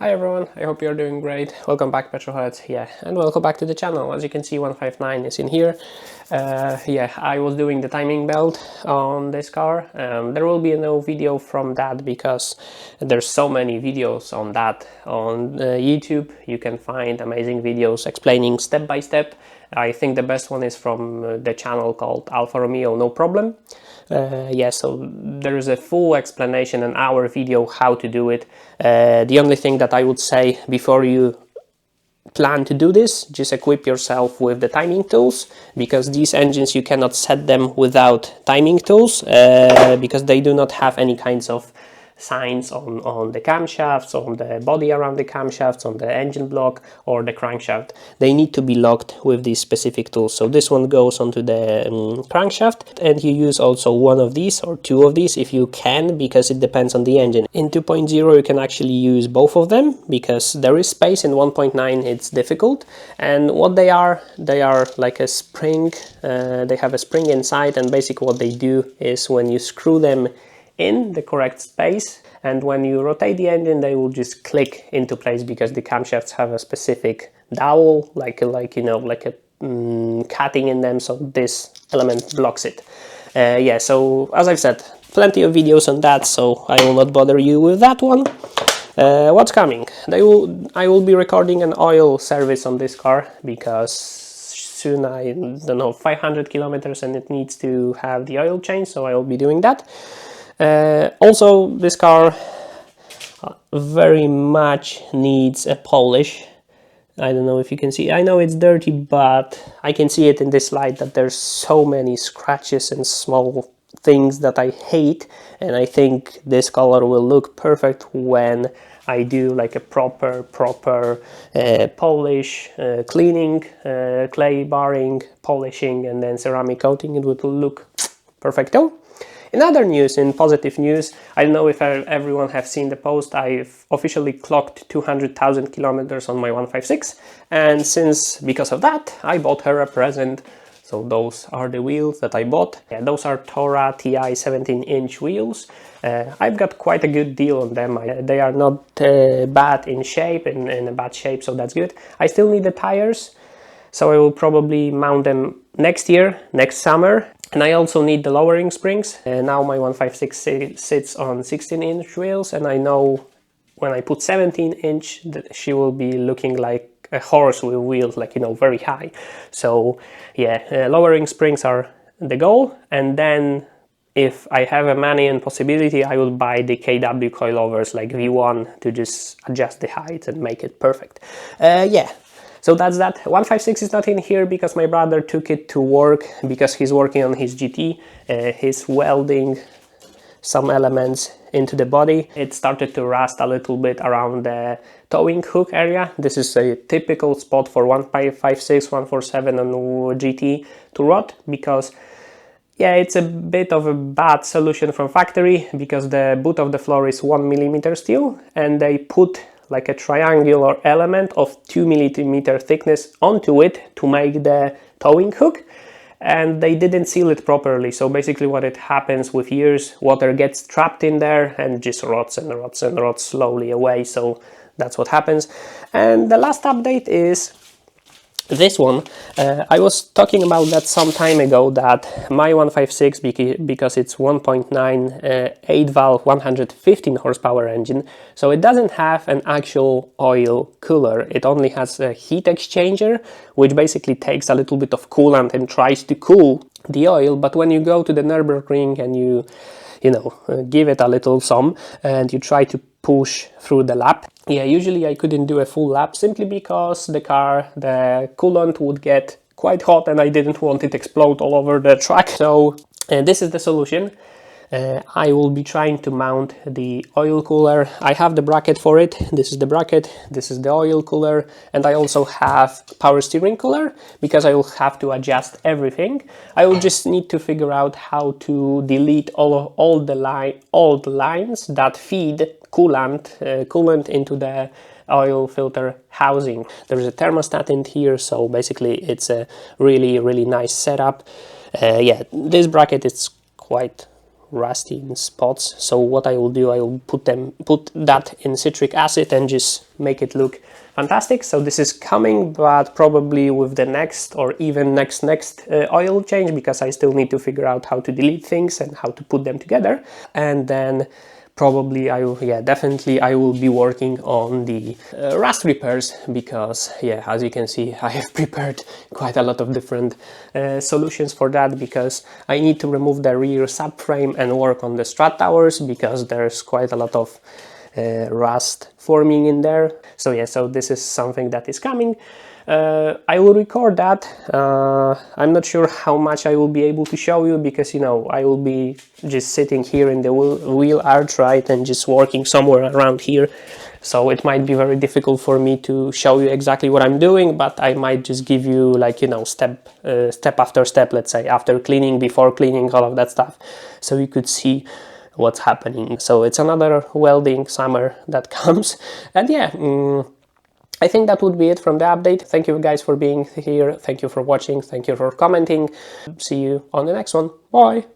Hi everyone, I hope you're doing great. Welcome back, Petrolheads. And welcome back to the channel. As you can see, 159 is in here. I was doing the timing belt on this car. There will be no video from that because there's so many videos on that on YouTube. You can find amazing videos explaining step by step. I think the best one is from the channel called Alfa Romeo No Problem. So there is a full explanation in our video how to do it. The only thing that I would say before you plan to do this, just equip yourself with the timing tools, because these engines you cannot set them without timing tools, because they do not have any kinds of signs on the camshafts, on the body around the camshafts, on the engine block or the crankshaft. They need to be locked with these specific tools. So this one goes onto the crankshaft, and you use also one of these or two of these if you can, because it depends on the engine. In 2.0 you can actually use both of them because there is space. In 1.9 it's difficult, and what they are like a spring. They have a spring inside, and basically what they do is when you screw them in the correct space, and when you rotate the engine they will just click into place, because the camshafts have a specific dowel, like a cutting in them, so this element blocks it. So as I've said, plenty of videos on that, so I will not bother you with that one. What's coming? I will be recording an oil service on this car, because soon, I don't know, 500 kilometers and it needs to have the oil change, so I will be doing that. Also, this car very much needs a polish. I don't know if you can see. I know it's dirty, but I can see it in this light that there's so many scratches and small things that I hate, and I think this color will look perfect when I do like a proper polish, cleaning, clay barring, polishing, and then ceramic coating. It will look perfecto. In other news, in positive news, I don't know if everyone have seen the post. I've officially clocked 200,000 kilometers on my 156, and because of that, I bought her a present. So those are the wheels that I bought. Those are Tora TI 17-inch wheels. I've got quite a good deal on them. They are not bad in shape, in a bad shape, so that's good. I still need the tires, so I will probably mount them next year, next summer. And I also need the lowering springs. Now my 156 sits on 16-inch wheels, and I know when I put 17-inch she will be looking like a horse with wheels, like, very high. So lowering springs are the goal, and then if I have a money and possibility, I will buy the KW coilovers like V1 to just adjust the height and make it perfect. So that's that. 156 is not in here because my brother took it to work, because he's working on his GT. He's welding some elements into the body. It started to rust a little bit around the towing hook area. This is a typical spot for 156, 147 and GT to rot, because it's a bit of a bad solution from factory, because the boot of the floor is 1 millimeter steel, and they put like a triangular element of 2 millimeter thickness onto it to make the towing hook, and they didn't seal it properly. So basically what it happens with years, water gets trapped in there and just rots and rots and rots slowly away. So that's what happens. And the last update is this one. I was talking about that some time ago, that my 156, because it's 1.9 8 valve 115 horsepower engine, so it doesn't have an actual oil cooler. It only has a heat exchanger, which basically takes a little bit of coolant and tries to cool the oil. But when you go to the Nürburgring and you give it a little some and you try to push through the lap, usually I couldn't do a full lap, simply because the coolant would get quite hot and I didn't want it to explode all over the track. So this is the solution. I will be trying to mount the oil cooler. I have the bracket for it. This is the bracket, this is the oil cooler, and I also have power steering cooler, because I will have to adjust everything. I will just need to figure out how to delete all the lines that feed coolant into the oil filter housing. There is a thermostat in here, so basically it's a really nice setup. This bracket is quite rusty in spots. So what I will do, I will put that in citric acid and just make it look fantastic. So this is coming, but probably with the next or even next oil change, because I still need to figure out how to delete things and how to put them together. And then probably definitely I will be working on the rust repairs, because as you can see, I have prepared quite a lot of different solutions for that, because I need to remove the rear subframe and work on the strut towers, because there's quite a lot of rust forming in there. So this is something that is coming. I will record that. I'm not sure how much I will be able to show you, because I will be just sitting here in the wheel arch, right, and just working somewhere around here. So it might be very difficult for me to show you exactly what I'm doing, but I might just give you step after step, let's say, after cleaning, before cleaning, all of that stuff, so you could see what's happening. So it's another welding summer that comes. And I think that would be it from the update. Thank you guys for being here. Thank you for watching. Thank you for commenting. See you on the next one. Bye.